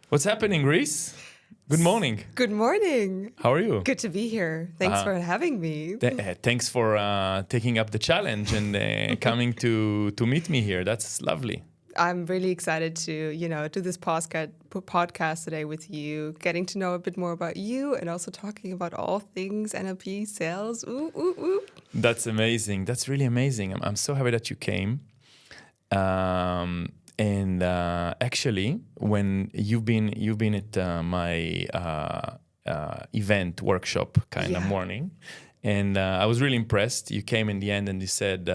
What's happening, Reese? Good morning. Good morning. How are you? Good to be here. Thanks for having me. Thanks for taking up the challenge and coming to meet me here. That's lovely. I'm really excited to, do this podcast today with you, getting to know a bit more about you and also talking about all things NLP, sales. Ooh, ooh, ooh. That's amazing. That's really amazing. I'm so happy that you came. And actually, when you've been at my event workshop kind of morning, and I was really impressed. You came in the end and you said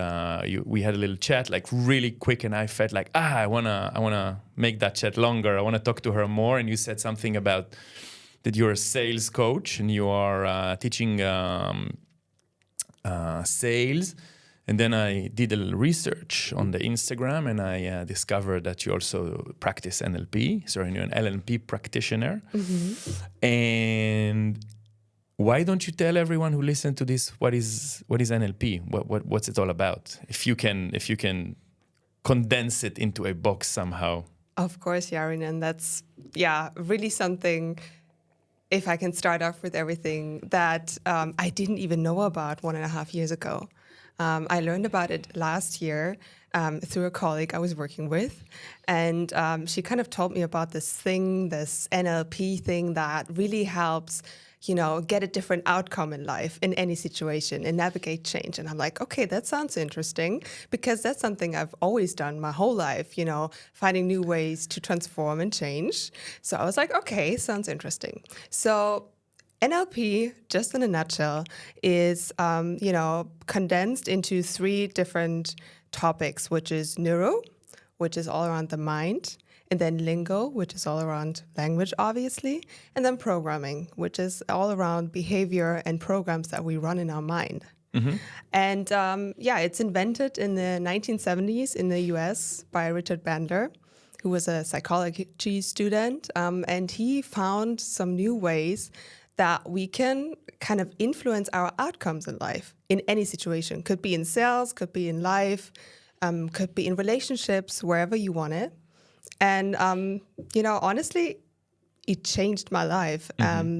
we had a little chat, like really quick, and I felt like I wanna make that chat longer. I wanna talk to her more. And you said something about that you're a sales coach and you are teaching sales. And then I did a little research on the Instagram, and I discovered that you also practice NLP. So you're an NLP practitioner. Mm-hmm. And why don't you tell everyone who listens to this what is NLP? What's it all about? If you can condense it into a box somehow. Of course, Yarin, and that's really something. If I can start off with everything that I didn't even know about 1.5 years ago. I learned about it last year through a colleague I was working with. And she kind of told me about this NLP thing that really helps, get a different outcome in life, in any situation, and navigate change. And I'm like, okay, that sounds interesting, because that's something I've always done my whole life, finding new ways to transform and change. So I was like, okay, sounds interesting. So NLP, just in a nutshell, is, condensed into 3 different topics, which is neuro, which is all around the mind, and then lingo, which is all around language, obviously, and then programming, which is all around behavior and programs that we run in our mind. Mm-hmm. And it's invented in the 1970s in the US by Richard Bandler, who was a psychology student, and he found some new ways that we can kind of influence our outcomes in life in any situation. Could be in sales, could be in life, could be in relationships, wherever you want it. And, honestly, it changed my life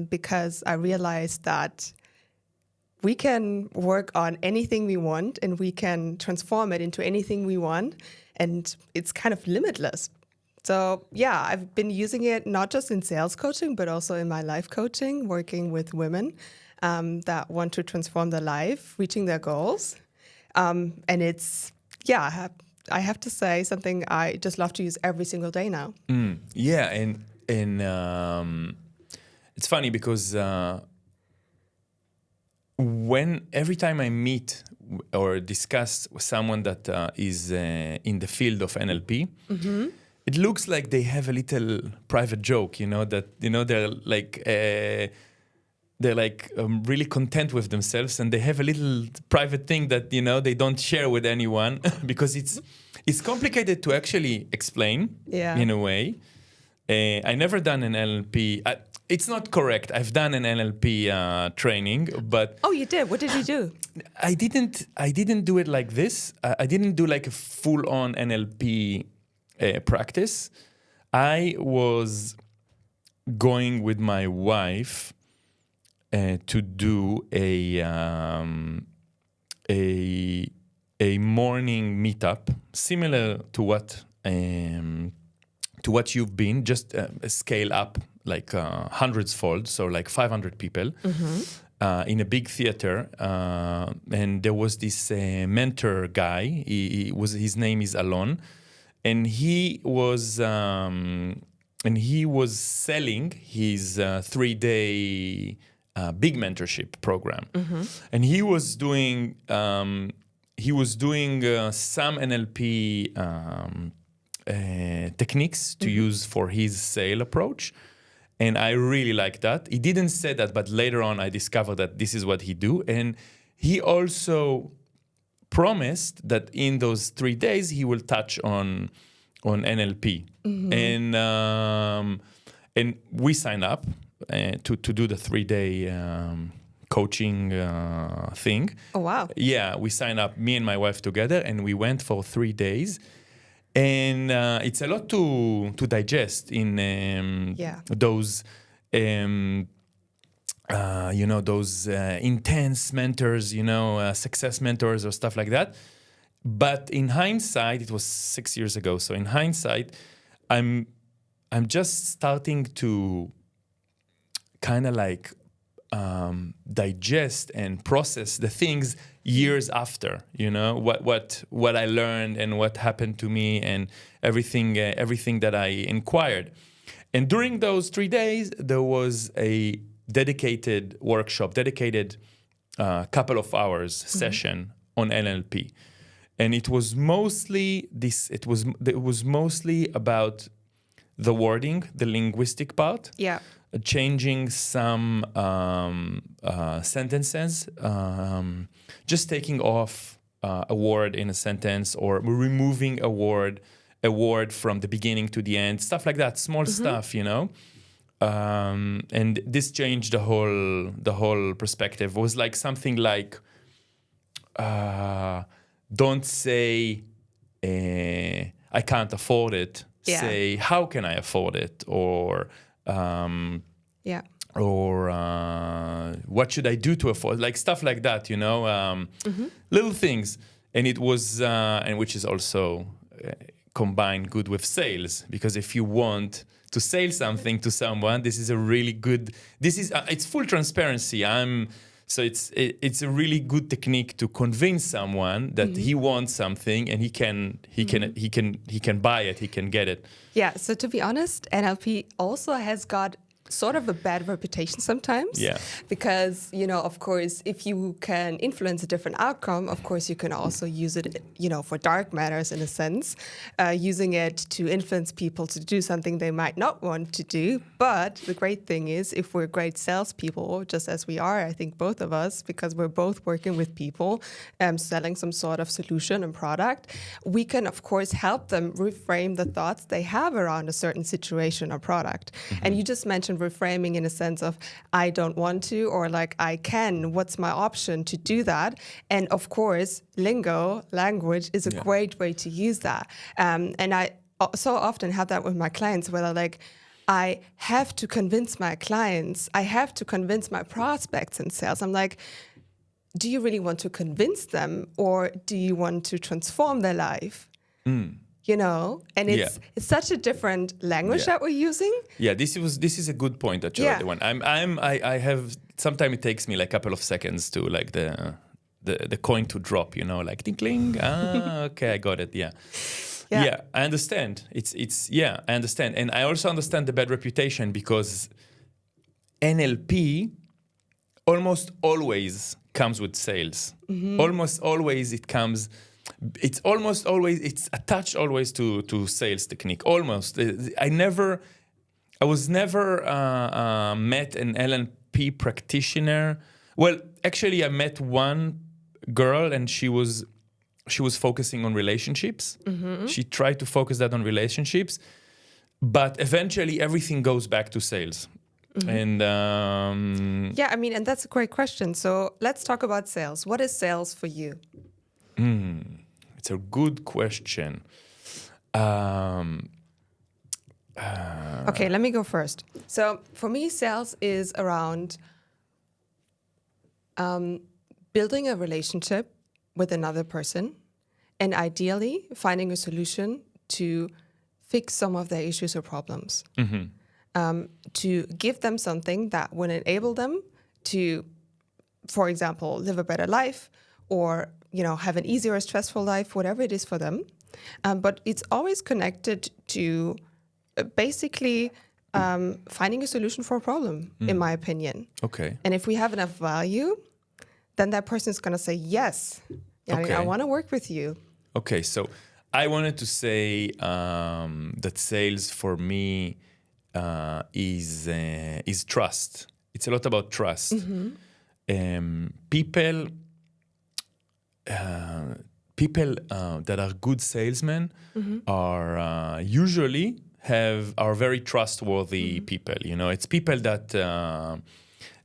because I realized that we can work on anything we want and we can transform it into anything we want. And it's kind of limitless. So, I've been using it not just in sales coaching, but also in my life coaching, working with women that want to transform their life, reaching their goals. And it's, I have to say, something I just love to use every single day now. And it's funny because every time I meet or discuss with someone that is in the field of NLP, mm-hmm. It looks like they have a little private joke, they're really content with themselves, and they have a little private thing that they don't share with anyone because it's complicated to actually explain in a way. I never done an NLP. It's not correct. I've done an NLP training, but you did. What did you do? I didn't do it like this. I didn't do like a full-on NLP. Practice. I was going with my wife to do a morning meetup, similar to what you've been, just a scale up like hundreds fold, so like 500 people mm-hmm. In a big theater, and there was this mentor guy. His name is Alon. And he was selling his 3-day big mentorship program, mm-hmm. and he was doing some NLP techniques to mm-hmm. use for his sale approach, and I really like that. He didn't say that, but later on I discovered that this is what he do, and he also promised that in those 3 days he will touch on NLP, mm-hmm. and we signed up to do the 3-day coaching thing. Oh wow! Yeah, we signed up, me and my wife together, and we went for 3 days. And it's a lot to digest in those, those intense mentors, success mentors or stuff like that. But in hindsight, it was 6 years ago. So in hindsight, I'm just starting to kind of like digest and process the things years after, what I learned and what happened to me and everything that I inquired. And during those 3 days, there was a dedicated workshop, couple of hours session on NLP. And it was mostly mostly about the wording, the linguistic part. Yeah. Changing some sentences, just taking off a word in a sentence or removing a word from the beginning to the end, stuff like that, small stuff, and this changed the whole perspective. It was like something like, don't say I can't afford it. Yeah. Say, how can I afford it? Or what should I do to afford? Like stuff like that, little things. And it was, and which is also combined good with sales, because if you want to sell something to someone, this is a really good. It's full transparency. So it's a really good technique to convince someone that he wants something and he can buy it, he can get it. Yeah. So to be honest, NLP also has got sort of a bad reputation sometimes. Yeah. Because, of course, if you can influence a different outcome, of course, you can also use it, for dark matters in a sense, using it to influence people to do something they might not want to do. But the great thing is, if we're great salespeople, just as we are, I think both of us, because we're both working with people, selling some sort of solution and product, we can, of course, help them reframe the thoughts they have around a certain situation or product. And you just mentioned reframing in a sense of I don't want to, or like I can, what's my option to do that? And of course, language is a great way to use that. And I so often have that with my clients where they're like, I have to convince my clients, I have to convince my prospects in sales. I'm like, do you really want to convince them, or do you want to transform their life? And it's such a different language that we're using. Yeah, this is a good point actually. Yeah. I have sometimes it takes me like a couple of seconds to like the coin to drop, like ding ding. Okay, I got it. Yeah, I understand. I understand, and I also understand the bad reputation because NLP almost always comes with sales. Almost always it's attached always to sales technique. Almost. I was never met an NLP practitioner. Well, actually, I met one girl, and she was focusing on relationships. She tried to focus that on relationships, but eventually everything goes back to sales. And and that's a great question. So let's talk about sales. What is sales for you? It's a good question. Okay, let me go first. So for me, sales is around building a relationship with another person, and ideally finding a solution to fix some of their issues or problems. To give them something that would enable them to, for example, live a better life, or have an easier or stressful life, whatever it is for them. But it's always connected to basically finding a solution for a problem, in my opinion. Okay. And if we have enough value, then that person is going to say, yes, I want to work with you. Okay, so I wanted to say that sales for me is trust. It's a lot about trust. People that are good salesmen are usually are very trustworthy people. It's people that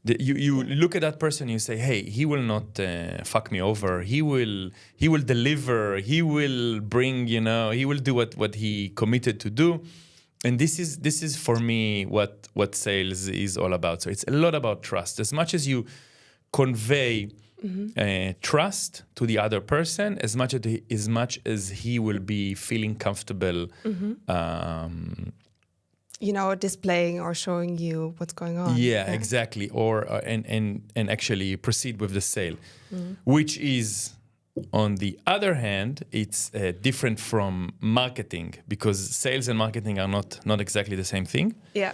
You look at that person, you say, hey, he will not fuck me over. He will deliver. He will bring, he will do what he committed to do. And this is for me what sales is all about. So it's a lot about trust. As much as you convey trust to the other person, as much as he will be feeling comfortable, displaying or showing you what's going on. Yeah, exactly. Or and actually proceed with the sale, which is, on the other hand, it's different from marketing, because sales and marketing are not exactly the same thing. Yeah.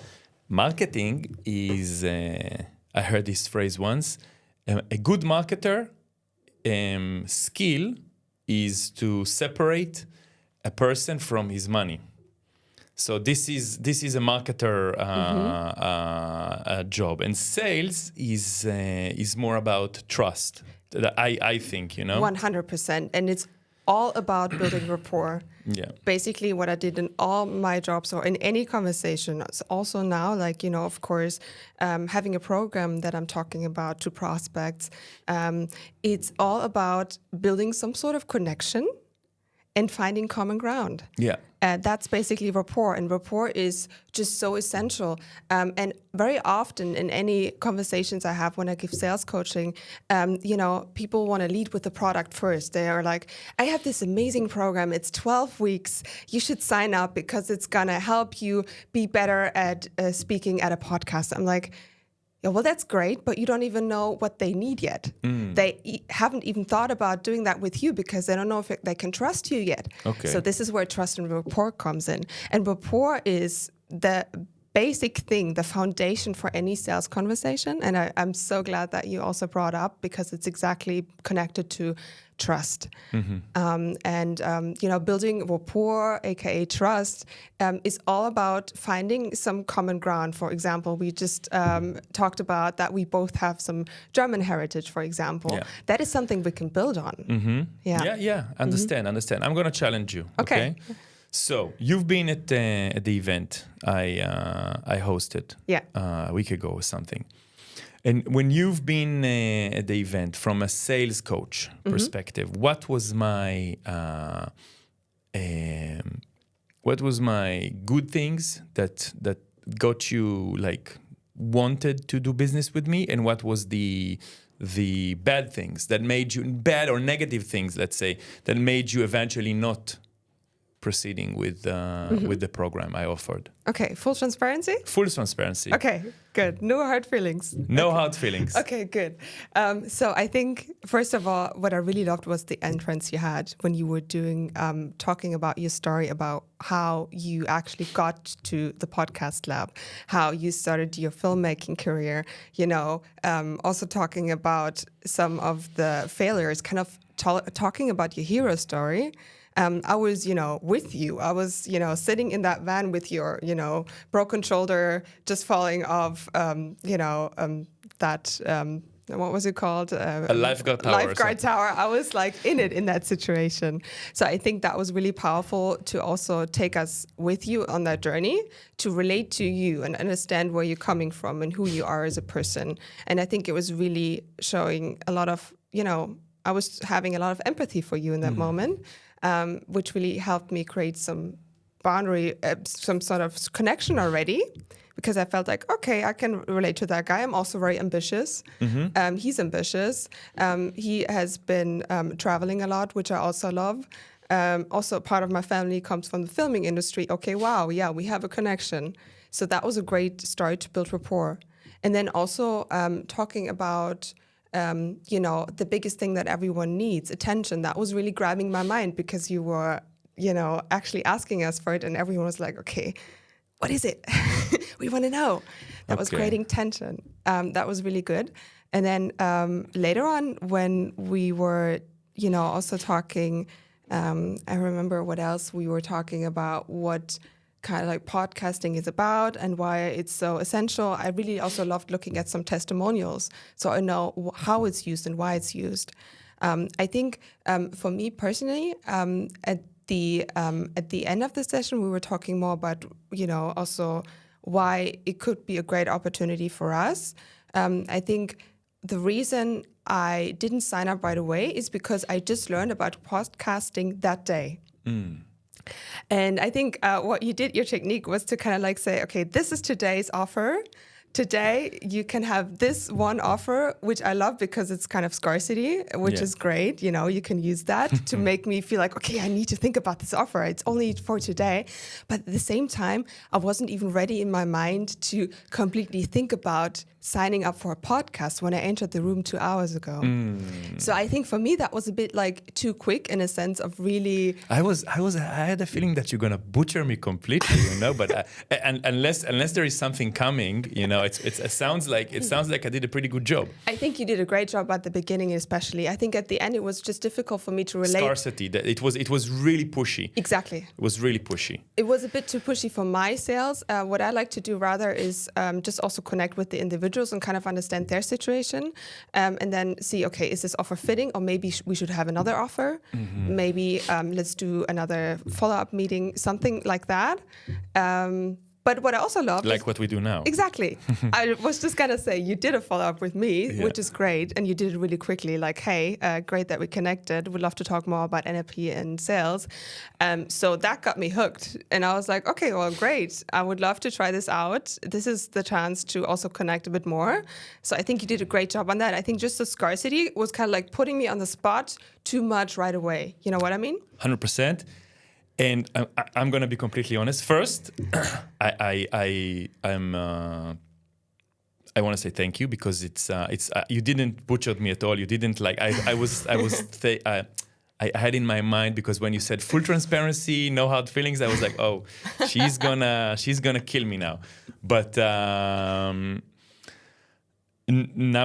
Marketing is, I heard this phrase once, a good marketer skill is to separate a person from his money. So this is a marketer job, and sales is more about trust. I think 100%, and it's all about building rapport. Yeah. Basically, what I did in all my jobs or in any conversation, also now, of course, having a program that I'm talking about to prospects, it's all about building some sort of connection and finding common ground. Yeah. That's basically rapport, and rapport is just so essential. And very often in any conversations I have when I give sales coaching, people want to lead with the product first. They are like, I have this amazing program. It's 12 weeks. You should sign up because it's going to help you be better at speaking at a podcast. I'm like, yeah, well, that's great, but you don't even know what they need yet. They haven't even thought about doing that with you because they don't know if they can trust you yet. Okay. So this is where trust and rapport comes in. And rapport is the basic thing, the foundation for any sales conversation. And I'm so glad that you also brought up, because it's exactly connected to trust. Building rapport, aka trust, is all about finding some common ground. For example, we just talked about that we both have some German heritage, for example. Yeah. That is something we can build on. Yeah. Understand. I'm going to challenge you. Okay. So you've been at the event I hosted a week ago or something. And when you've been at the event from a sales coach perspective, what was my good things that got you wanted to do business with me, and what was the bad things that made you, bad or negative things, let's say, that made you eventually not proceeding with the program I offered? Okay, full transparency? Full transparency. Okay, good. No hard feelings. No hard feelings. Okay, good. So I think, first of all, what I really loved was the entrance you had when you were talking about your story about how you actually got to the podcast lab, how you started your filmmaking career, also talking about some of the failures, kind of talking about your hero story. I was, with you. I was, sitting in that van with your, broken shoulder, just falling off, what was it called? A lifeguard tower. Lifeguard tower. I was in that situation. So I think that was really powerful to also take us with you on that journey, to relate to you and understand where you're coming from and who you are as a person. And I think it was really showing a lot of, I was having a lot of empathy for you in that moment. Which really helped me create some boundary, some sort of connection already, because I felt like, okay, I can relate to that guy. I'm also very ambitious. He's ambitious. He has been traveling a lot, which I also love. Also, part of my family comes from the filming industry. Okay, wow, yeah, we have a connection. So that was a great start to build rapport. And then also talking about the biggest thing that everyone needs, attention. That was really grabbing my mind, because you were, actually asking us for it, and everyone was like, okay, what is it? We want to know. That was creating tension. That was really good. And then later on, when we were, also talking, I remember what else we were talking about, what kind of podcasting is about and why it's so essential. I really also loved looking at some testimonials, so I know how it's used and why it's used. I think for me personally, at the end of the session, we were talking more about, also why it could be a great opportunity for us I think the reason I didn't sign up right away is because I just learned about podcasting that day. And I think what you did, your technique was to kind of like say, okay, this is today's offer. Today, you can have this one offer, which I love because it's kind of scarcity, which is great. You know, you can use that to make me feel like, okay, I need to think about this offer. It's only for today. But at the same time, I wasn't even ready in my mind to completely think about signing up for a podcast when I entered the room 2 hours ago. So I think for me, that was a bit like too quick in a sense of really... I had a feeling that you're going to butcher me completely, you know, but and unless there is something coming, you know, it sounds like I did a pretty good job. I think you did a great job at the beginning, especially. I think at the end, it was just difficult for me to relate. Scarcity, it was really pushy. Exactly. It was really pushy. It was a bit too pushy for my sales. What I like to do rather is just also connect with the individuals and kind of understand their situation, and then see, okay, is this offer fitting, or maybe we should have another offer. Maybe let's do another follow-up meeting, something like that. But what I also love like what we do now. Exactly. I was just going to say, you did a follow-up with me, which is great. And you did it really quickly. Like, hey, great that we connected. We'd love to talk more about NLP and sales. So that got me hooked. And I was like, okay, well, great. I would love to try this out. This is the chance to also connect a bit more. So I think you did a great job on that. I think just the scarcity was kind of like putting me on the spot too much right away. You know what I mean? 100%. And I'm going to be completely honest. First, I want to say thank you, because it's you didn't butcher me at all. You didn't like I had in my mind, because when you said full transparency, no hard feelings, I was like, oh, she's gonna kill me now. But now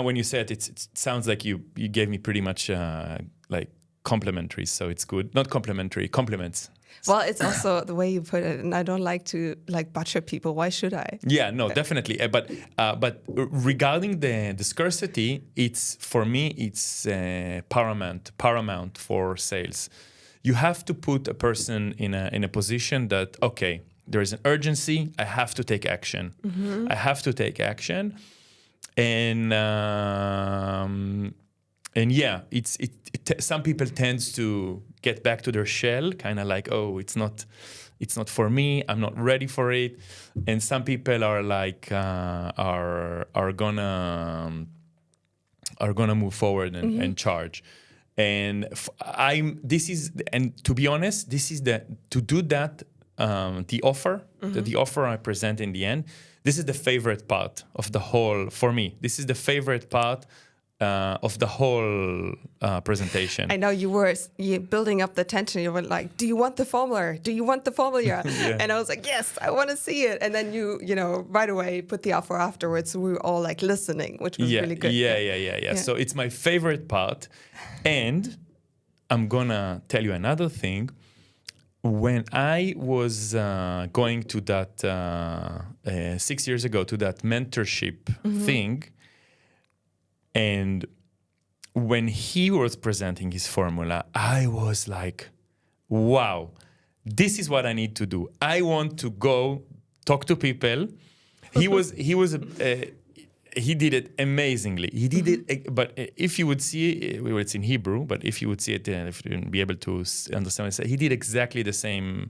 when you said it, it sounds like you gave me pretty much like complimentary, so it's good. Not complimentary, compliments. Well, it's also the way you put it, and I don't like to like butcher people. Why should I? Yeah, no, definitely. But regarding the scarcity, it's for me, it's paramount for sales. You have to put a person in a position that, okay, there is an urgency. I have to take action. I have to take action, and yeah, some people tends to get back to their shell, kind of like, oh, it's not for me. I'm not ready for it. And some people are like, are gonna move forward and charge. And to be honest, this is to do that. The offer, the offer I present in the end. This is the favorite part of the whole. For me, this is the favorite part. Of the whole presentation. I know you building up the tension. You were like, do you want the formula? Do you want the formula? Yeah. And I was like, yes, I want to see it. And then you right away put the offer afterwards. So we were all like listening, which was really good. Yeah. So it's my favorite part. And I'm gonna tell you another thing. When I was going to that 6 years ago to that mentorship thing, and when he was presenting his formula, I was like, wow, this is what I need to do. I want to go talk to people. He did it amazingly. He did it, but if you would see it, it's in Hebrew, but if you would see it, if you wouldn't be able to understand what I said, he did exactly the same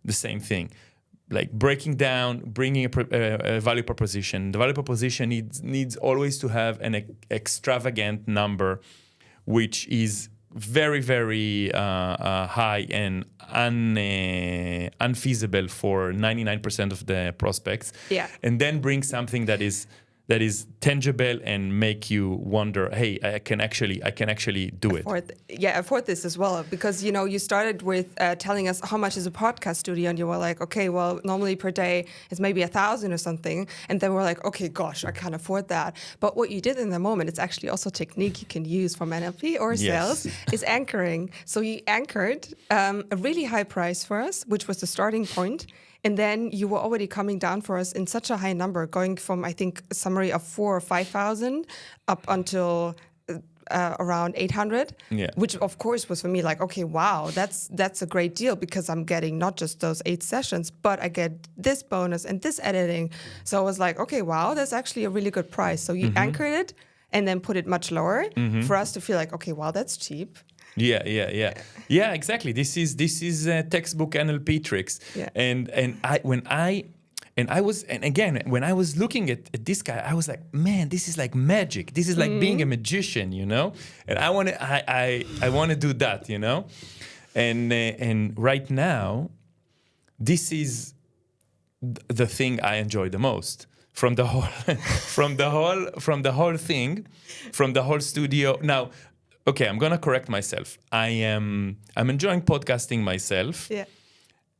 thing. Like breaking down, bringing a value proposition. The value proposition needs always to have an extravagant number, which is very, very high and unfeasible for 99% of the prospects. Yeah. And then bring something that is tangible and make you wonder, hey, I can actually do it. Afford this as well, because you started with telling us how much is a podcast studio, and you were like, okay, well, normally per day is maybe 1,000 or something, and then we're like, okay, gosh, I can't afford that. But what you did in the moment, it's actually also a technique you can use from NLP or sales, is anchoring. So you anchored a really high price for us, which was the starting point. And then you were already coming down for us in such a high number, going from, I think, a summary of 4,000 or 5,000 up until around 800, Yeah. which of course was for me like, okay, wow, that's a great deal because I'm getting not just those 8 sessions, but I get this bonus and this editing. So I was like, okay, wow, that's actually a really good price. So you anchored it and then put it much lower for us to feel like, okay, wow, that's cheap. Yeah, exactly. This is textbook NLP tricks. Yeah. And when I was looking at this guy, I was like, man, this is like magic. This is like being a magician, you know. And I want to do that, you know. And right now, this is the thing I enjoy the most from the whole from the whole thing, from the whole studio. Now, okay, I'm gonna correct myself. I'm enjoying podcasting myself. Yeah.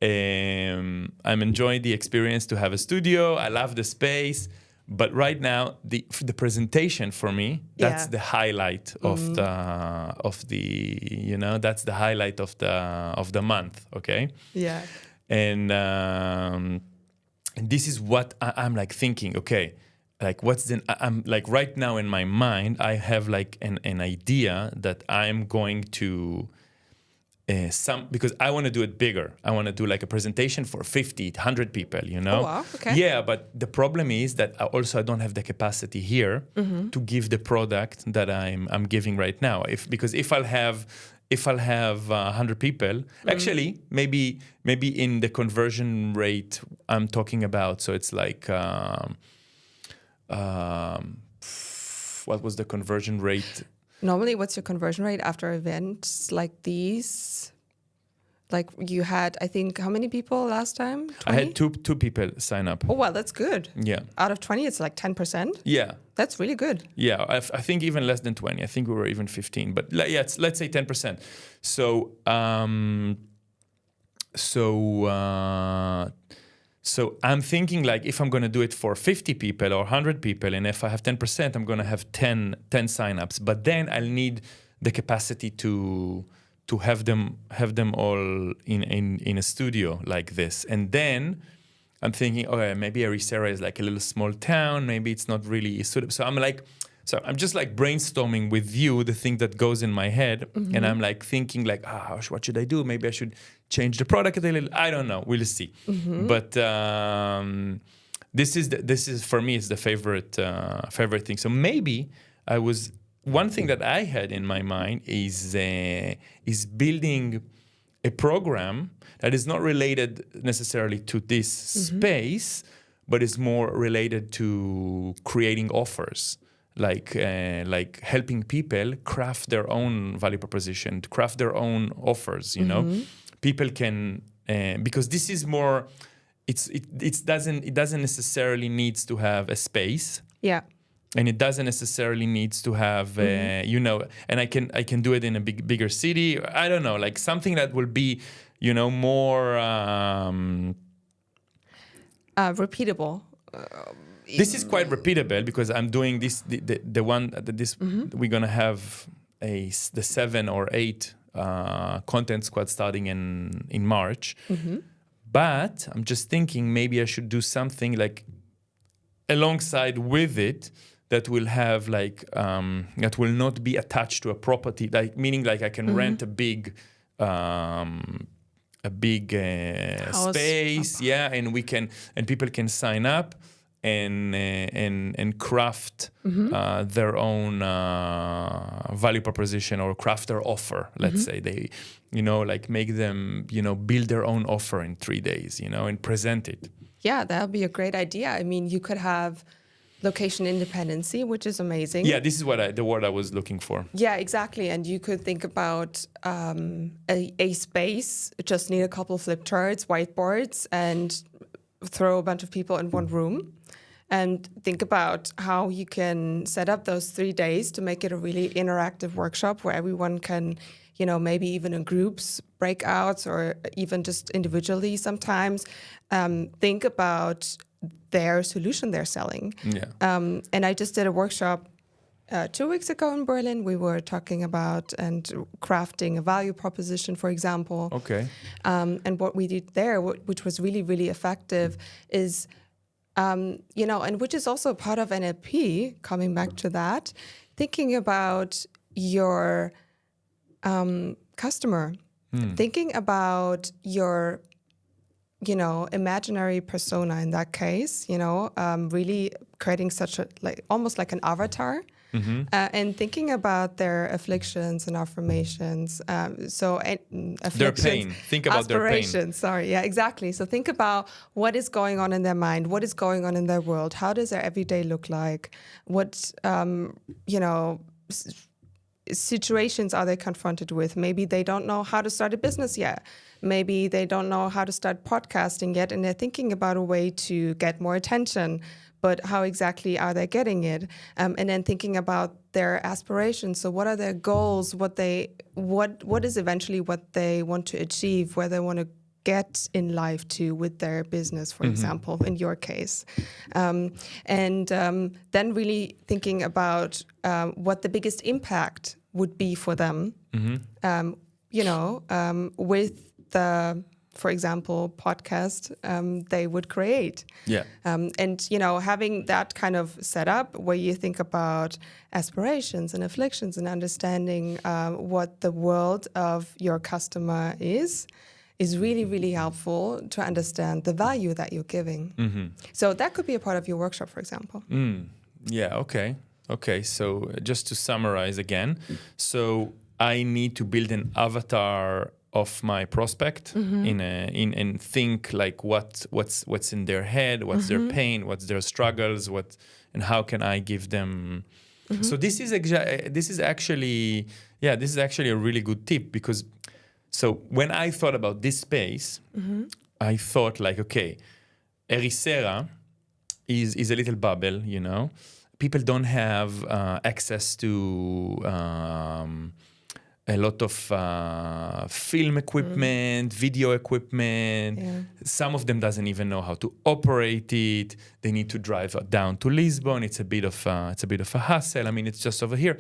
I'm enjoying the experience to have a studio. I love the space, but right now the presentation for me, that's the highlight of the you know, that's the highlight of the month. Okay. Yeah. And this is what I'm like thinking. Okay, like I'm like right now in my mind, I have like an idea that I'm going to. Because I want to do it bigger. I want to do like a presentation for 50, 100 people, you know? Oh, wow. Okay. Yeah, but the problem is that I don't have the capacity here to give the product that I'm giving right now. Because if I'll have 100 people, actually, maybe in the conversion rate I'm talking about, so it's like, what was the conversion rate? Normally, what's your conversion rate after events like these? Like you had, I think, how many people last time? 20? I had two people sign up. Oh, well, that's good. Yeah. Out of 20, it's like 10%. Yeah. That's really good. Yeah, I think even less than 20. I think we were even 15. But yeah, let's say 10%. So I'm thinking like if I'm going to do it for 50 people or 100 people, and if I have 10%, I'm going to have 10 signups. But then I'll need the capacity to have them all in a studio like this. And then I'm thinking, oh, yeah, maybe Ericeira is like a little small town. Maybe it's not really suitable. So I'm just like brainstorming with you the thing that goes in my head, and I'm like thinking like, what should I do? Maybe I should change the product a little. I don't know. We'll see. But this is for me is the favorite thing. So maybe one thing that I had in my mind is building a program that is not related necessarily to this space, but is more related to creating offers. Like helping people craft their own value proposition, to craft their own offers. You know, people can because this is more. It doesn't necessarily needs to have a space. Yeah. And it doesn't necessarily needs to have you know. And I can do it in a bigger city. I don't know, like something that will be, you know, more repeatable. This is quite repeatable because I'm doing this. The one that this we're gonna have the 7 or 8 content squad starting in March. But I'm just thinking maybe I should do something like alongside with it that will have like that will not be attached to a property. Like meaning like I can rent a big space, and people can sign up. And craft their own value proposition or craft their offer. Let's say they, you know, like make them, you know, build their own offer in 3 days, you know, and present it. Yeah, that would be a great idea. I mean, you could have location independency, which is amazing. Yeah, this is the word I was looking for. Yeah, exactly. And you could think about a space, just need a couple flip charts, whiteboards, and throw a bunch of people in one room. And think about how you can set up those 3 days to make it a really interactive workshop where everyone can, you know, maybe even in groups, breakouts, or even just individually sometimes, think about their solution they're selling. Yeah. And I just did a workshop 2 weeks ago in Berlin. We were talking about and crafting a value proposition, for example. Okay. And what we did there, which was really, really effective, is you know, and which is also part of NLP, coming back to that, thinking about your customer, thinking about your, imaginary persona in that case, really creating such a, like, almost like an avatar. And thinking about their afflictions and affirmations. Afflictions, their pain. Think about their pain. Aspirations. Sorry, yeah, exactly. So think about what is going on in their mind, what is going on in their world, how does their everyday look like, what situations are they confronted with? Maybe they don't know how to start a business yet. Maybe they don't know how to start podcasting yet, and they're thinking about a way to get more attention. But how exactly are they getting it? And then thinking about their aspirations. So what are their goals? What is eventually what they want to achieve? Where they want to get in life to with their business, for example, in your case. And then really thinking about what the biggest impact would be for them, with the, for example, podcast they would create. Yeah. And, having that kind of setup where you think about aspirations and afflictions and understanding what the world of your customer is really, really helpful to understand the value that you're giving. So that could be a part of your workshop, for example. Yeah, okay. Okay, so just to summarize again, so I need to build an avatar of my prospect and think like what's in their head, what's their pain, what's their struggles, and how can I give them. So this is actually a really good tip, because so when I thought about this space, I thought like, okay, Ericeira is a little bubble, People don't have access to a lot of film equipment, video equipment. Yeah. Some of them doesn't even know how to operate it. They need to drive down to Lisbon. It's a bit of a hassle. I mean, it's just over here.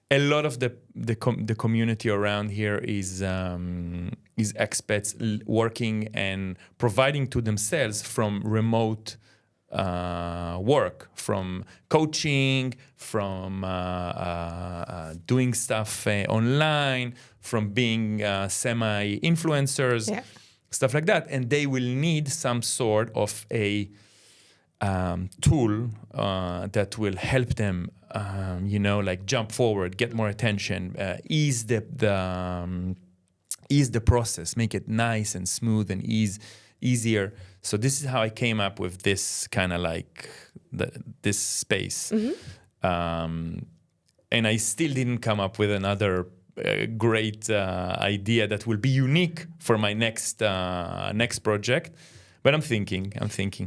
A lot of the community around here is expats working and providing to themselves from remote work, from coaching, from doing stuff online, from being semi-influencers, stuff like that. And they will need some sort of a tool that will help them, like jump forward, get more attention, ease the process, make it nice and smooth and easier. So this is how I came up with this kind of like this space. And I still didn't come up with another great idea that will be unique for my next project. But I'm thinking.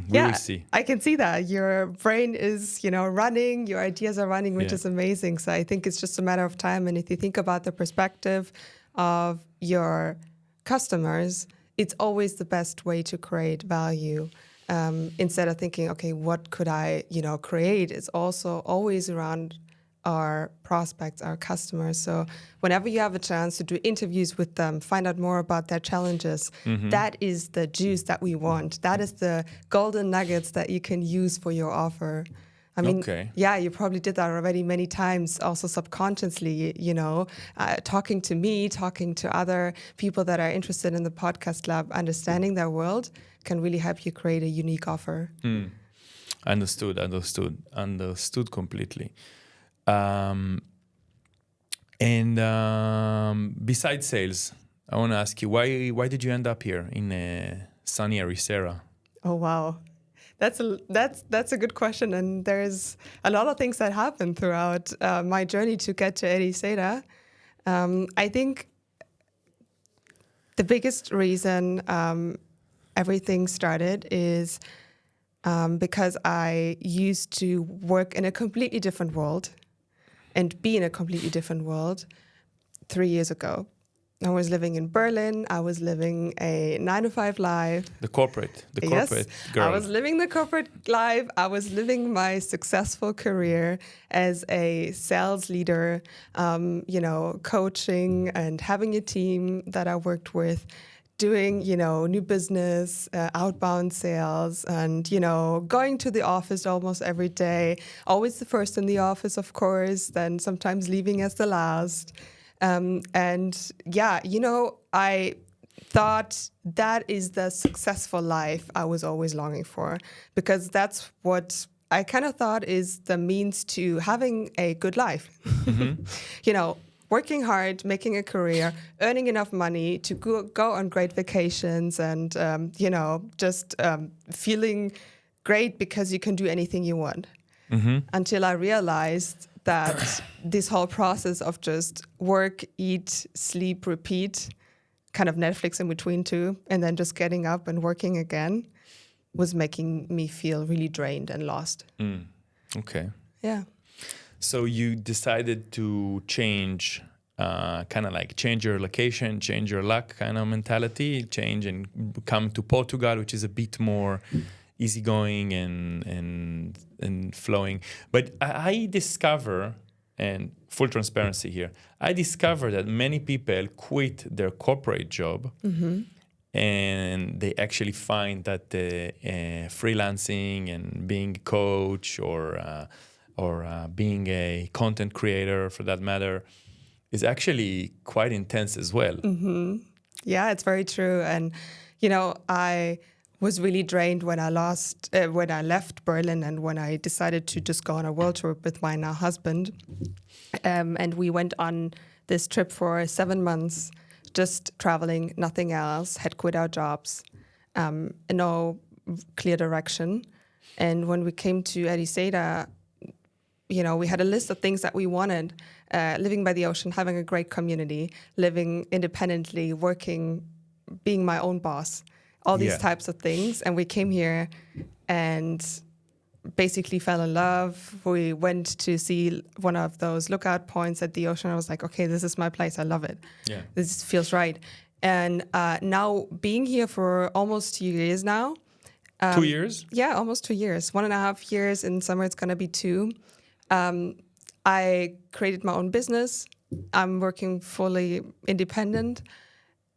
We will see. I can see that. Your brain is, running, your ideas are running, which is amazing. So I think it's just a matter of time. And if you think about the perspective of your customers, it's always the best way to create value. Instead of thinking, okay, what could I, create? It's also always around our prospects, our customers. So whenever you have a chance to do interviews with them, find out more about their challenges, that is the juice that we want. That is the golden nuggets that you can use for your offer. I mean, you probably did that already many times, also subconsciously, talking to me, talking to other people that are interested in the podcast lab, understanding their world can really help you create a unique offer. Understood completely. Besides sales, I want to ask you, why did you end up here in sunny Ericeira? Oh, wow. That's a good question, and there's a lot of things that happened throughout my journey to get to Ericeira. I think the biggest reason everything started is because I used to work in a completely different world and be in a completely different world 3 years ago. I was living in Berlin. I was living a 9-to-5 life. The corporate girl. I was living the corporate life. I was living my successful career as a sales leader, coaching and having a team that I worked with, doing, new business, outbound sales, and, going to the office almost every day, always the first in the office, of course, then sometimes leaving as the last. And yeah, I thought that is the successful life I was always longing for, because that's what I kind of thought is the means to having a good life. Working hard, making a career, earning enough money to go on great vacations, and just feeling great because you can do anything you want. Until I realized that this whole process of just work, eat, sleep, repeat, kind of Netflix in between too, and then just getting up and working again, was making me feel really drained and lost. Okay. Yeah. So you decided to change, change your location, change your luck kind of mentality, change and come to Portugal, which is a bit more easygoing and flowing. But I discover, and full transparency here, I discover that many people quit their corporate job and they actually find that freelancing and being a coach or being a content creator, for that matter, is actually quite intense as well. Yeah, it's very true. And, I was really drained when I left Berlin, and when I decided to just go on a world tour with my now husband. And we went on this trip for 7 months, just traveling, nothing else, had quit our jobs, no clear direction. And when we came to Ericeira, we had a list of things that we wanted, living by the ocean, having a great community, living independently, working, being my own boss, all these types of things. And we came here and basically fell in love. We went to see one of those lookout points at the ocean. I was like, okay, this is my place. I love it. Yeah. This feels right. And now being here for almost 2 years now. 2 years? Yeah, almost 2 years. 1.5 years. In summer, it's going to be 2. I created my own business. I'm working fully independent.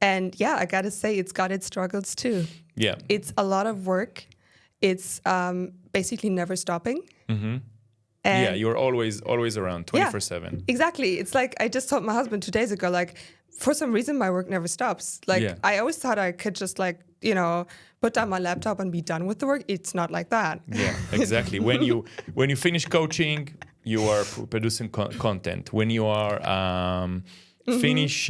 And yeah, I got to say, it's got its struggles too. Yeah. It's a lot of work. It's basically never stopping. Yeah, you're always around 24/7. Yeah, exactly. It's like I just told my husband 2 days ago, like, for some reason, my work never stops. Like, I always thought I could just put down my laptop and be done with the work. It's not like that. Yeah, exactly. when you finish coaching, you are producing content. When you are finish,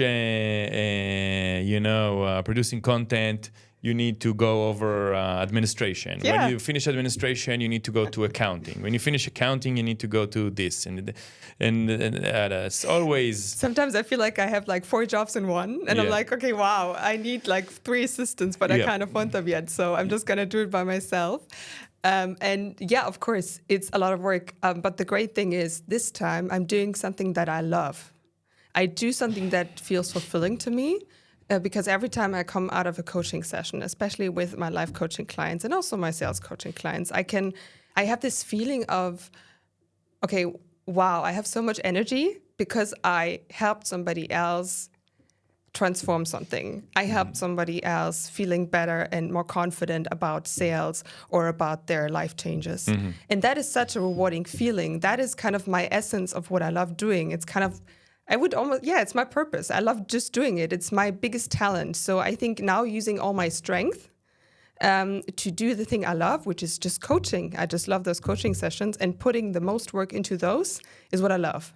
producing content, you need to go over administration. Yeah. When you finish administration, you need to go to accounting. When you finish accounting, you need to go to this. And it's always... Sometimes I feel like I have 4 jobs in one. And I'm like, okay, wow, I need 3 assistants, but I can't afford them yet. So I'm just going to do it by myself. And yeah, of course, it's a lot of work. But the great thing is this time I'm doing something that I love. I do something that feels fulfilling to me. Because every time I come out of a coaching session, especially with my life coaching clients and also my sales coaching clients, I have this feeling of, okay, wow, I have so much energy because I helped somebody else transform something. I helped somebody else feeling better and more confident about sales or about their life changes. And that is such a rewarding feeling. That is kind of my essence of what I love doing. It's kind of... it's my purpose. I love just doing it. It's my biggest talent. So I think now using all my strength to do the thing I love, which is just coaching. I just love those coaching sessions, and putting the most work into those is what I love.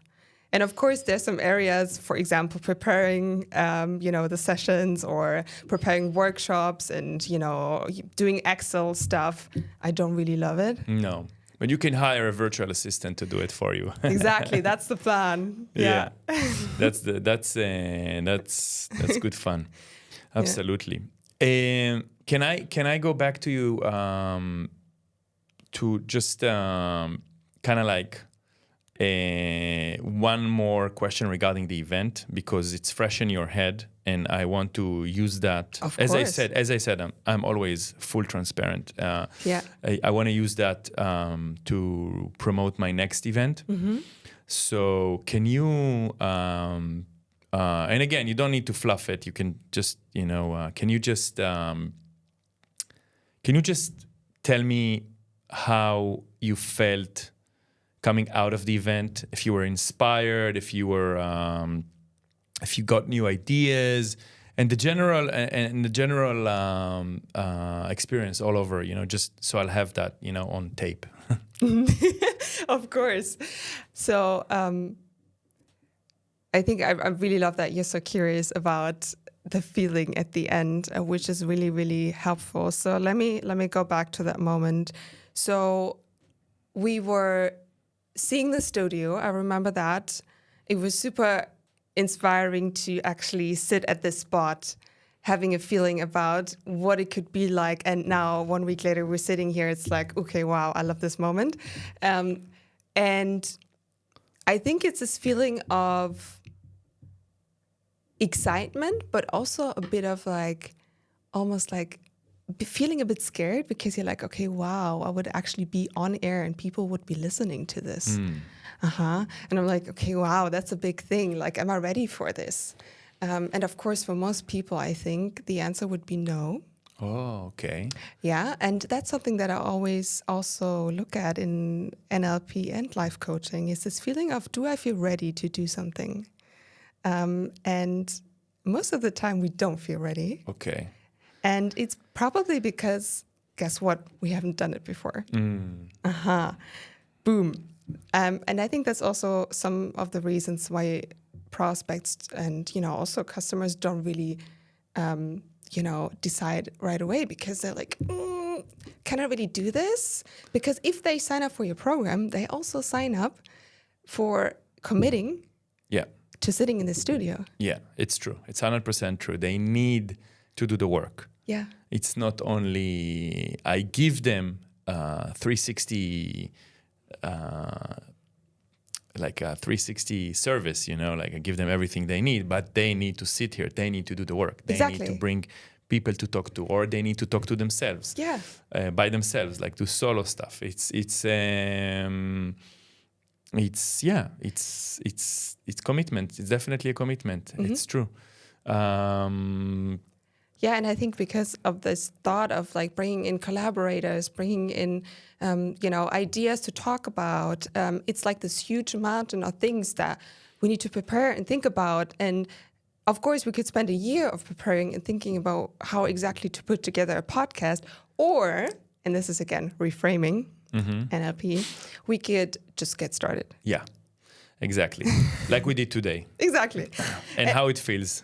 And of course, there's some areas, for example, preparing, the sessions or preparing workshops and, doing Excel stuff. I don't really love it. No. But you can hire a virtual assistant to do it for you. Exactly, that's the plan. Yeah, that's good fun. Absolutely. Can I go back to you to just kind of one more question regarding the event, because it's fresh in your head, and I want to use that. Of as course. I said, I'm always full transparent. I want to use that to promote my next event. So can you And again, you don't need to fluff it. You can just, can you just tell me how you felt coming out of the event? If you were inspired, if you got new ideas, and the general experience all over, just so I'll have that, on tape. Of course. So I think I really love that you're so curious about the feeling at the end, which is really, really helpful. So let me go back to that moment. So we were seeing the studio. I remember that. It was super inspiring to actually sit at this spot, having a feeling about what it could be like. And now 1 week later, we're sitting here. It's like, okay, wow, I love this moment. And I think it's this feeling of excitement, but also a bit of like, almost like feeling a bit scared, because you're like, okay, wow, I would actually be on air and people would be listening to this. And I'm like, okay, wow, that's a big thing. Like, am I ready for this? And of course, for most people, I think the answer would be no. Oh, okay. Yeah, and that's something that I always also look at in NLP and life coaching, is this feeling of, do I feel ready to do something? And most of the time we don't feel ready. Okay. And it's probably because, guess what? We haven't done it before. Boom. And I think that's also some of the reasons why prospects and, also customers don't really, decide right away, because they're like, can I really do this? Because if they sign up for your program, they also sign up for committing to sitting in the studio. Yeah, it's true. It's 100% true. They need to do the work. Yeah. It's not only I give them 360 like a 360 service, like I give them everything they need, but they need to sit here. They need to do the work. They need to bring people to talk to, or they need to talk to themselves. Yeah. By themselves, like do solo stuff. It's commitment. It's definitely a commitment. It's true. Yeah, and I think because of this thought of like bringing in collaborators, bringing in, ideas to talk about, it's like this huge mountain of things that we need to prepare and think about. And of course, we could spend a year of preparing and thinking about how exactly to put together a podcast, or, and this is again reframing NLP, we could just get started. Yeah, exactly. Like we did today. Exactly. And how it feels.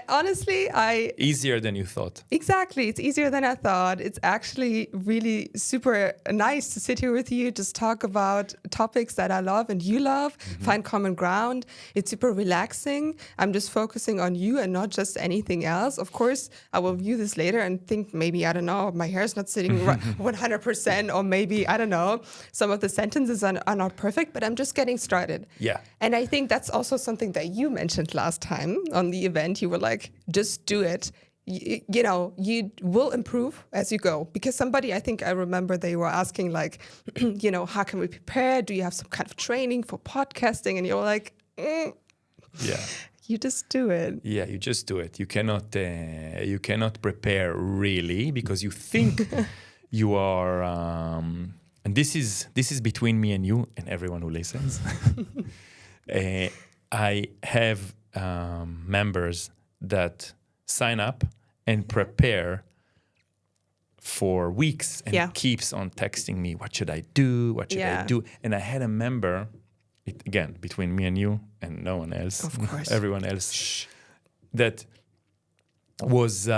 Honestly, easier than you thought. Exactly. It's easier than I thought. It's actually really super nice to sit here with you, just talk about topics that I love and you love, find common ground. It's super relaxing. I'm just focusing on you and not just anything else. Of course, I will view this later and think maybe, I don't know, my hair is not sitting 100%, or maybe, I don't know, some of the sentences are not perfect, but I'm just getting started. Yeah. And I think that's also something that you mentioned last time on the event. You were like, just do it. You will improve as you go. Because I think I remember they were asking like, how can we prepare? Do you have some kind of training for podcasting? And you're like, yeah, you just do it. Yeah, you just do it. You cannot prepare really, because you think you are. And this is between me and you and everyone who listens. I have members that sign up and prepare for weeks and keeps on texting me, what should I do? What should I do? And I had a member, again, between me and you and no one else, of course, everyone else, that was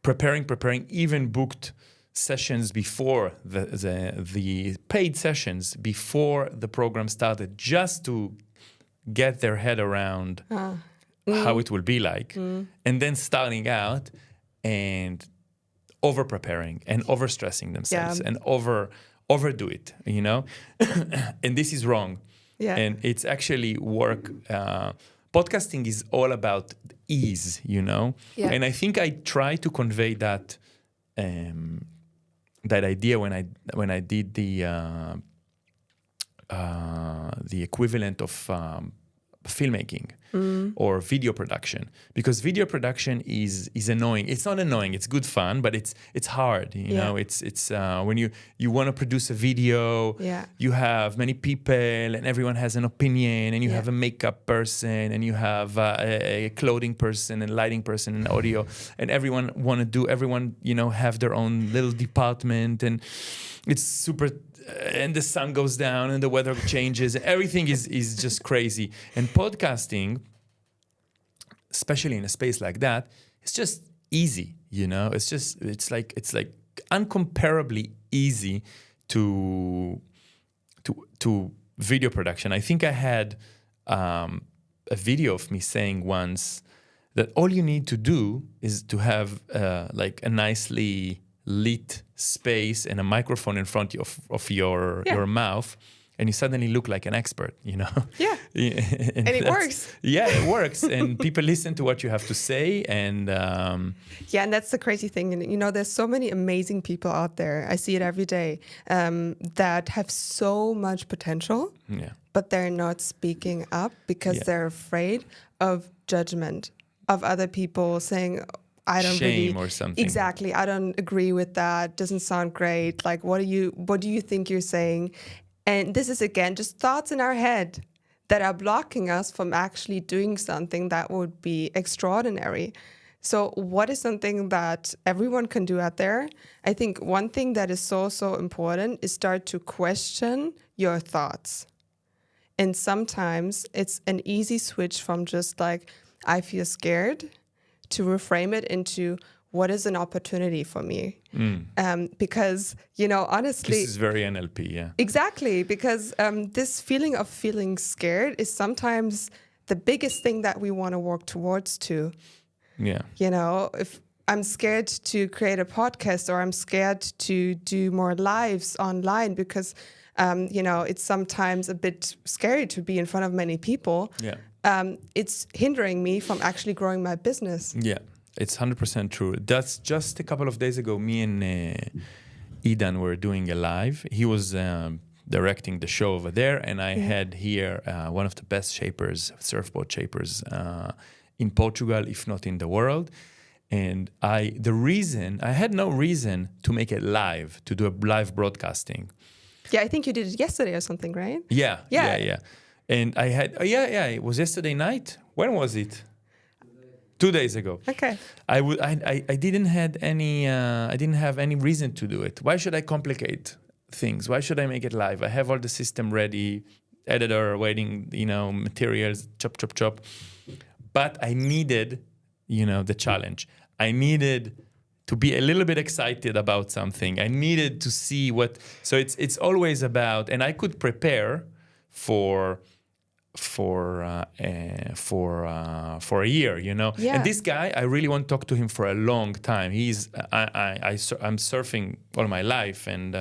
preparing, even booked sessions before the paid sessions before the program started, just to get their head around how it will be like, and then starting out and over preparing and over stressing themselves and overdo it, and this is wrong. And it's actually work. Podcasting is all about ease, and I think I try to convey that idea when I did the equivalent of filmmaking or video production, because video production is annoying. It's not annoying. It's good fun, but it's hard. You know, it's when you want to produce a video, you have many people and everyone has an opinion, and you have a makeup person, and you have a clothing person and lighting person and audio, and everyone have their own little department, and it's super. And the sun goes down and the weather changes. Everything is just crazy. And podcasting, especially in a space like that, it's just easy. You know, it's like uncomparably easy to video production. I think I had a video of me saying once that all you need to do is to have like a nicely lit space and a microphone in front of your mouth, and you suddenly look like an expert, you know? Yeah. And it works. Yeah, it works. And people listen to what you have to say. And and that's the crazy thing. And, you know, there's so many amazing people out there. I see it every day that have so much potential, but they're not speaking up because they're afraid of judgment, of other people saying, I don't shame or something. Exactly. I don't agree with that. Doesn't sound great. Like, what do you think you're saying? And this is, again, just thoughts in our head that are blocking us from actually doing something that would be extraordinary. So what is something that everyone can do out there? I think one thing that is so important is start to question your thoughts. And sometimes it's an easy switch from just like, I feel scared, to reframe it into what is an opportunity for me. Because, you know, honestly... This is very NLP, yeah. Exactly, because this feeling of feeling scared is sometimes the biggest thing that we want to work towards too. Yeah. You know, if I'm scared to create a podcast, or I'm scared to do more lives online because, you know, it's sometimes a bit scary to be in front of many people. Yeah. It's hindering me from actually growing my business. Yeah, it's 100% true. That's just a couple of days ago, me and Idan were doing a live. He was directing the show over there, and I had here one of the best shapers, surfboard shapers in Portugal, if not in the world. And I had no reason to make it live, to do a live broadcasting. Yeah, I think you did it yesterday or something, right? Yeah. And I had, it was yesterday night. When was it? 2 days ago. Okay. I didn't have any reason to do it. Why should I complicate things? Why should I make it live? I have all the system ready, editor waiting, you know, materials, chop. But I needed, you know, the challenge. I needed to be a little bit excited about something. I needed to see what. So it's always about, and I could prepare for a year, you know. Yeah. And this guy, I really want to talk to him for a long time. I'm surfing all my life, and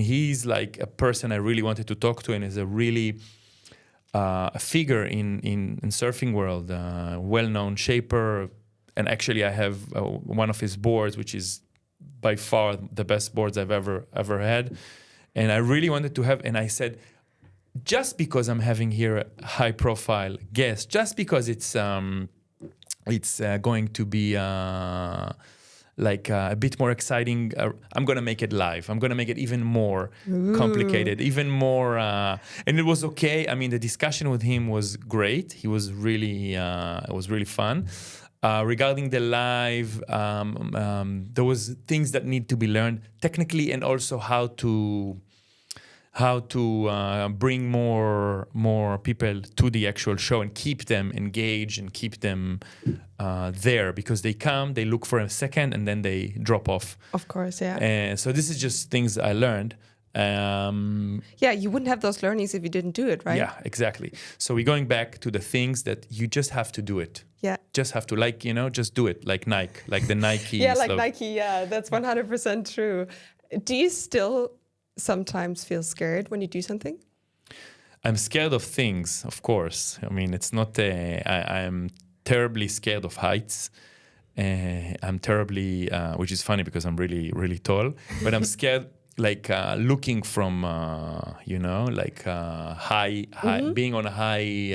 he's like a person I really wanted to talk to, and is a really a figure in surfing world, well-known shaper. And actually, I have one of his boards, which is by far the best boards I've ever had. And I really wanted to have, and I said, just because I'm having here a high-profile guest, just because it's going to be like a bit more exciting, I'm going to make it live. I'm going to make it even more complicated, even more. And it was okay. I mean, the discussion with him was great. He was really, it was really fun. Regarding the live, there was things that need to be learned technically, and also how to bring more people to the actual show and keep them engaged and keep them there, because they come, they look for a second, and then they drop off. Of course, yeah. And so this is just things I learned. Yeah, you wouldn't have those learnings if you didn't do it, right? Yeah, exactly. So we're going back to the things that you just have to do it. Yeah. Just have to, like, you know, just do it, like Nike, like the Nike. Yeah, like Nike, yeah, that's 100% true. Do you still sometimes feel scared when you do something? I'm scared of things, of course. I mean, it's not, I'm terribly scared of heights. I'm terribly, which is funny because I'm really, really tall, but I'm scared looking from high being on a high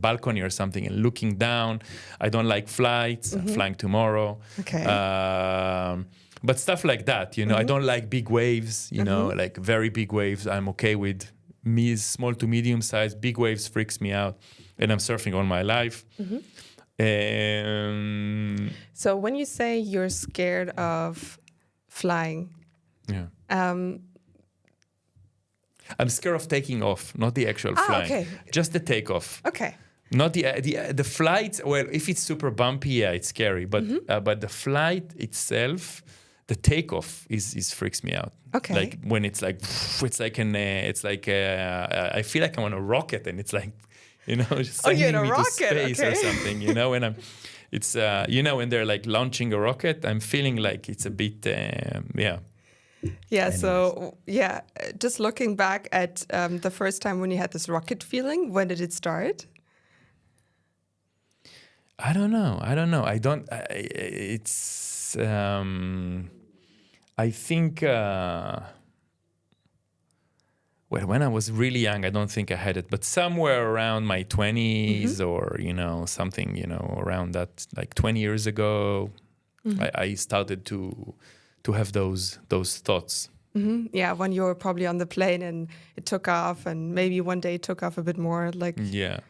balcony or something and looking down. I don't like flights. I'm flying tomorrow. Okay. But stuff like that, I don't like big waves, like very big waves. I'm okay with small to medium size. Big waves freaks me out, and I'm surfing all my life. So when you say you're scared of flying, I'm scared of taking off, not the actual flying, okay. just the takeoff. Okay. Not the flight. Well, if it's super bumpy, it's scary. But the flight itself, the takeoff is freaks me out. Okay. Like when it's like I feel like I'm on a rocket and it's like, just sending me to space or something. When when they're like launching a rocket, I'm feeling like it's a bit Yeah. Anyways. So just looking back at the first time when you had this rocket feeling, when did it start? I don't know. I think, when I was really young, I don't think I had it, but somewhere around my 20s or, something, around that, like 20 years ago, I started to have those thoughts. Yeah, when you were probably on the plane and it took off, and maybe one day it took off a bit more, like... Yeah.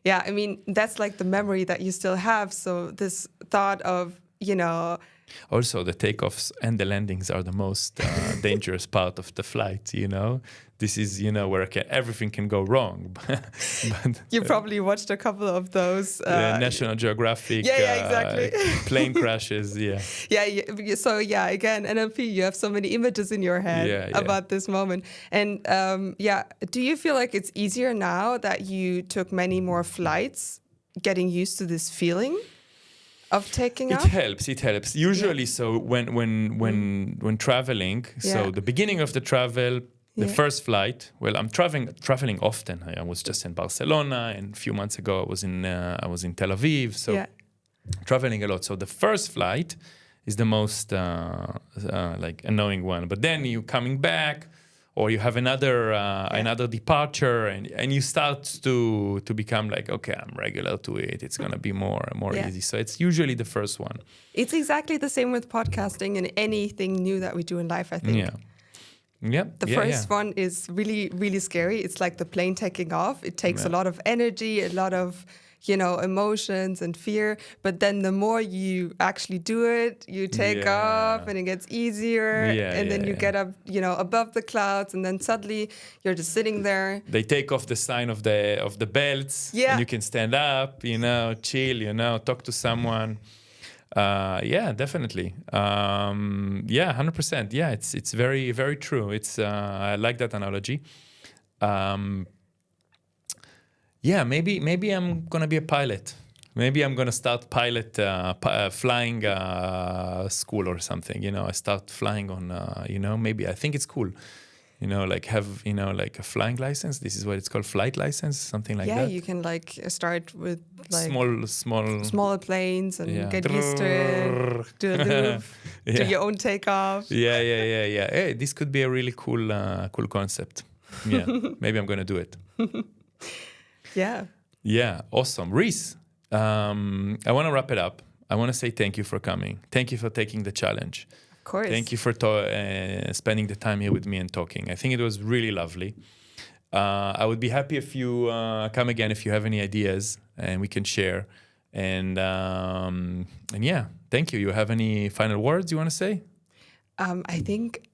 Yeah, I mean, that's like the memory that you still have. So this thought of, Also, the takeoffs and the landings are the most dangerous part of the flight, This is, where everything can go wrong. But you probably watched a couple of those. National Geographic exactly. Plane crashes, So, again, NLP, you have so many images in your head about this moment. And, do you feel like it's easier now that you took many more flights, getting used to this feeling of taking off? It helps. Usually, so when traveling, so the beginning of the travel, the first flight. Well, I'm traveling often. I was just in Barcelona, and a few months ago I was in Tel Aviv. So traveling a lot. So the first flight is the most like annoying one. But then you coming back, or you have another departure, and you start to become like, okay, I'm regular to it. It's gonna be more easy. So it's usually the first one. It's exactly the same with podcasting and anything new that we do in life, I think. The first one is really, really scary. It's like the plane taking off. It takes a lot of energy, a lot of, emotions and fear. But then the more you actually do it, you take off and it gets easier. And then you get up, above the clouds, and then suddenly you're just sitting there. They take off the sign of the belts, and you can stand up, chill, talk to someone. Definitely. 100%. Yeah, it's very, very true. I like that analogy. Maybe I'm gonna be a pilot. Maybe I'm gonna start flying school or something. I start flying on. Maybe I think it's cool. Have like a flying license. This is what it's called, flight license, something like that. Yeah, you can start with smaller planes and get used to it. Do a loop, do your own takeoff. Yeah. Hey, this could be a really cool concept. Yeah, maybe I'm gonna do it. Yeah, awesome, Reese. I want to wrap it up. I want to say thank you for coming. Thank you for taking the challenge. Of course. Thank you for spending the time here with me and talking. I think it was really lovely. I would be happy if you come again if you have any ideas and we can share. And thank you. You have any final words you want to say? I think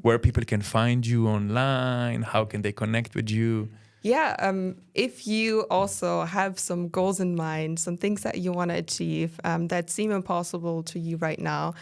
where people can find you online, how can they connect with you? If you also have some goals in mind, some things that you want to achieve that seem impossible to you right now,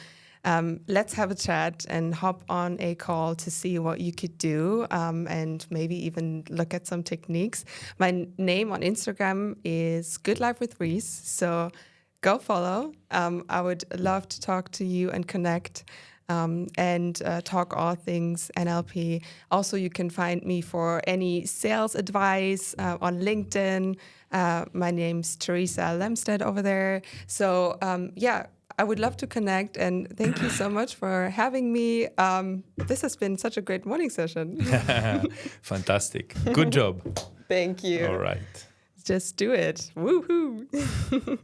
let's have a chat and hop on a call to see what you could do and maybe even look at some techniques. My name on Instagram is Good Life with Reese, so go follow. I would love to talk to you and connect. And talk all things NLP. Also, you can find me for any sales advice on LinkedIn. My name's Teresa Lemstead over there. So, I would love to connect, and thank you so much for having me. This has been such a great morning session. Fantastic. Good job. Thank you. All right. Just do it. Woohoo.